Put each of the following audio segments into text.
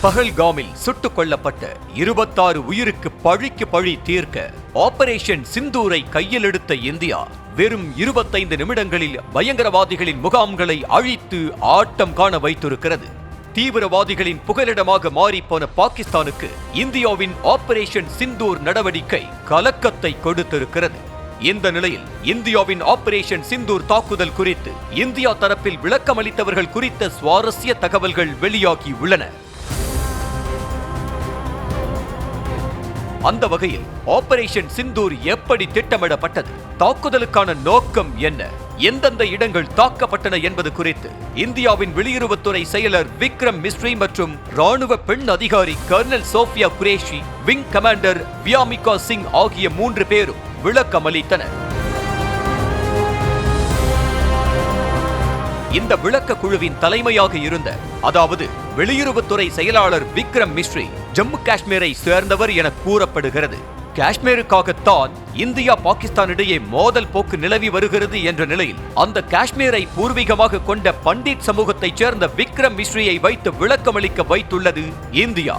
பஹல்காமில் சுட்டுக் கொல்லப்பட்ட 26 உயிருக்கு பழிக்கு பழி தீர்க்க ஆபரேஷன் சிந்தூரை கையில் எடுத்த இந்தியா வெறும் 25 நிமிடங்களில் பயங்கரவாதிகளின் முகாம்களை அழித்து ஆட்டம் காண வைத்திருக்கிறது. தீவிரவாதிகளின் புகலிடமாக மாறிப்போன பாகிஸ்தானுக்கு இந்தியாவின் ஆபரேஷன் சிந்தூர் நடவடிக்கை கலக்கத்தை கொடுத்திருக்கிறது. இந்த நிலையில் இந்தியாவின் ஆபரேஷன் சிந்தூர் தாக்குதல் குறித்து இந்தியா தரப்பில் விளக்கமளித்தவர்கள் குறித்த சுவாரஸ்ய தகவல்கள் வெளியாகி உள்ளன. அந்த வகையில் ஆபரேஷன் சிந்தூர் எப்படி திட்டமிடப்பட்டது, தாக்குதலுக்கான நோக்கம் என்ன, எந்தெந்த இடங்கள் தாக்கப்பட்டன என்பது குறித்து இந்தியாவின் வெளியுறவுத்துறை செயலர் விக்ரம் மிஸ்ரி மற்றும் ராணுவ பெண் அதிகாரி colonel Sofiya Qureshi, wing commander Vyomika Singh ஆகிய 3 பேரும் விளக்கமளித்தனர். இந்த விளக்க குழுவின் தலைமையாக இருந்த, அதாவது வெளியுறவுத்துறை செயலாளர் விக்ரம் மிஸ்ரி ஜம்மு காஷ்மீரை சேர்ந்தவர் என கூறப்படுகிறது. காஷ்மீருக்காகத்தான் இந்தியா பாகிஸ்தான் இடையே மோதல் போக்கு நிலவி வருகிறது என்ற நிலையில் அந்த காஷ்மீரை பூர்வீகமாக கொண்ட பண்டிட் சமூகத்தைச் சேர்ந்த விக்ரம் மிஸ்ரியை வைத்து விளக்கமளிக்க வைத்துள்ளது இந்தியா.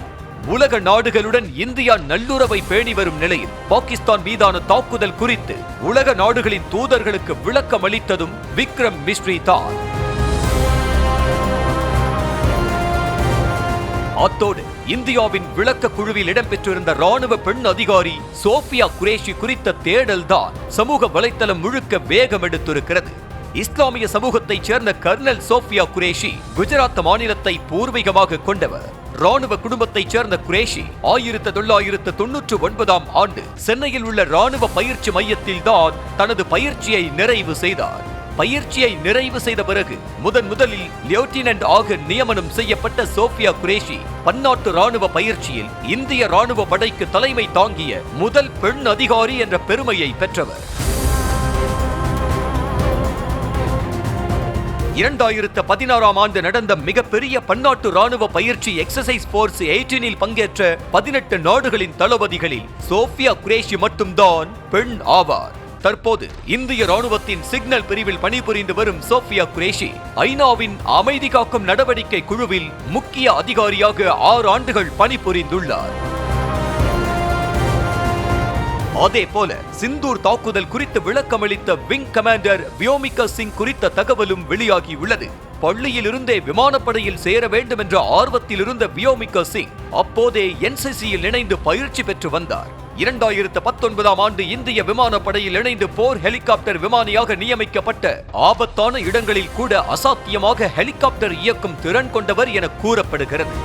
உலக நாடுகளுடன் இந்தியா நல்லுறவை பேணி வரும் நிலையில் பாகிஸ்தான் மீதான தாக்குதல் குறித்து உலக நாடுகளின் தூதர்களுக்கு விளக்கமளித்ததும் விக்ரம் மிஸ்ரி தான். அத்தோடு இந்தியாவின் விளக்க குழுவில் இடம்பெற்றிருந்த ராணுவ பெண் அதிகாரி சோஃபியா குரேஷி குறித்த தேடல் தான் சமூக வலைத்தளம் முழுக்க வேகம் எடுத்திருக்கிறது. இஸ்லாமிய சமூகத்தைச் சேர்ந்த கர்னல் சோஃபியா குரேஷி குஜராத் மாநிலத்தை பூர்வீகமாக கொண்டவர். ராணுவ குடும்பத்தைச் சேர்ந்த குரேஷி 1999ஆம் ஆண்டு சென்னையில் உள்ள ராணுவ பயிற்சி மையத்தில் தான் தனது பயிற்சியை நிறைவு செய்தார். பயிற்சியை நிறைவு செய்த பிறகு முதலில் லெப்டினன்ட் ஆக நியமனம் செய்யப்பட்ட சோஃபியா குரேஷி பன்னாட்டு ராணுவ பயிற்சியில் இந்திய ராணுவ படைக்கு தலைமை தாங்கிய முதல் பெண் அதிகாரி என்ற பெருமையை பெற்றவர். 2016ஆம் ஆண்டு நடந்த மிகப்பெரிய பன்னாட்டு ராணுவ பயிற்சி எக்ஸசைஸ் போர்ஸ் 18இல் பங்கேற்ற 18 நாடுகளின் தளபதிகளில் சோஃபியா குரேஷி மட்டும்தான் பெண் ஆவார். தற்போது இந்திய ராணுவத்தின் சிக்னல் பிரிவில் பணிபுரிந்து வரும் சோஃபியா குரேஷி ஐநாவின் அமைதி காக்கும் நடவடிக்கை குழுவில் முக்கிய அதிகாரியாக 6 ஆண்டுகள் பணிபுரிந்துள்ளார். அதேபோல சிந்தூர் தாக்குதல் குறித்து விளக்கமளித்த விங் கமாண்டர் வியாமிகா சிங் குறித்த தகவலும் வெளியாகியுள்ளது. பள்ளியில் இருந்தே விமானப்படையில் சேர வேண்டும் என்ற ஆர்வத்தில் இருந்த வியாமிகா சிங் அப்போதே NCCயில் இணைந்து பயிற்சி பெற்று வந்தார். 2019ஆம் ஆண்டு இந்திய விமானப்படையில் இணைந்து போர் ஹெலிகாப்டர் விமானியாக நியமிக்கப்பட்ட ஆபத்தான இடங்களில் கூட அசாத்தியமாக ஹெலிகாப்டர் இயக்கும் திறன் கொண்டவர் என கூறப்படுகிறது.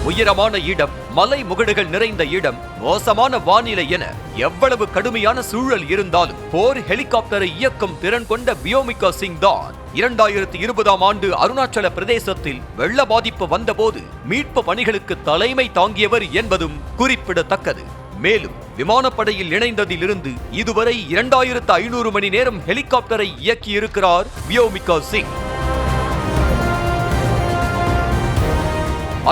உயரமான இடம், மலை முகடுகள் நிறைந்த இடம், மோசமான வானிலை என எவ்வளவு கடுமையான சூழல் இருந்தாலும் போர் ஹெலிகாப்டரை இயக்கும் திறன் கொண்ட வியாமிகா சிங் தான் 2020ஆம் ஆண்டு அருணாச்சல பிரதேசத்தில் வெள்ள பாதிப்பு வந்தபோது மீட்பு பணிகளுக்கு தலைமை தாங்கியவர் என்பதும் குறிப்பிடத்தக்கது. மேலும் விமானப்படையில் இணைந்ததிலிருந்து இதுவரை 2500 மணி நேரம் ஹெலிகாப்டரை இயக்கியிருக்கிறார் வியாமிகா சிங்.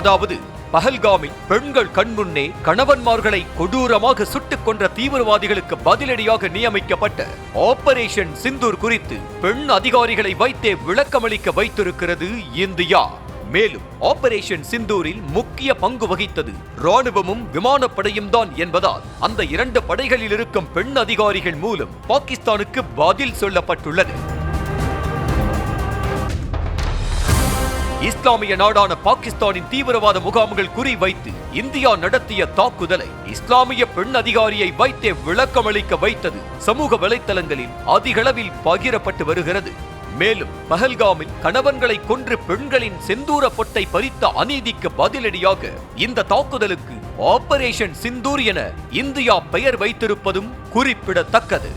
அதாவது பஹல்காமில் பெண்கள் கண்முன்னே கணவன்மார்களை கொடூரமாக சுட்டுக் கொன்ற தீவிரவாதிகளுக்கு பதிலடியாக நியமிக்கப்பட்ட ஆபரேஷன் சிந்தூர் குறித்து பெண் அதிகாரிகளை வைத்தே விளக்கமளிக்க வைத்திருக்கிறது இந்தியா. மேலும் ஆபரேஷன் சிந்தூரில் முக்கிய பங்கு வகித்தது ராணுவமும் விமானப்படையும் தான் என்பதால் அந்த 2 படைகளில் இருக்கும் பெண் அதிகாரிகள் மூலம் பாகிஸ்தானுக்கு பதில் சொல்லப்பட்டுள்ளது. இஸ்லாமிய நாடான பாகிஸ்தானின் தீவிரவாத முகாம்கள் குறிவைத்து இந்தியா நடத்திய தாக்குதலை இஸ்லாமிய பெண் அதிகாரியை வைத்தே விளக்கமளிக்க வைத்தது சமூக வலைத்தளங்களில் அதிகளவில் பகிரப்பட்டு வருகிறது. மேலும் பஹல்காமில் கணவன்களை கொன்று பெண்களின் செந்தூர பொட்டை பறித்த அநீதிக்கு பதிலடியாக இந்த தாக்குதலுக்கு ஆபரேஷன் சிந்தூர் என இந்தியா பெயர் வைத்திருப்பதும் குறிப்பிடத்தக்கது.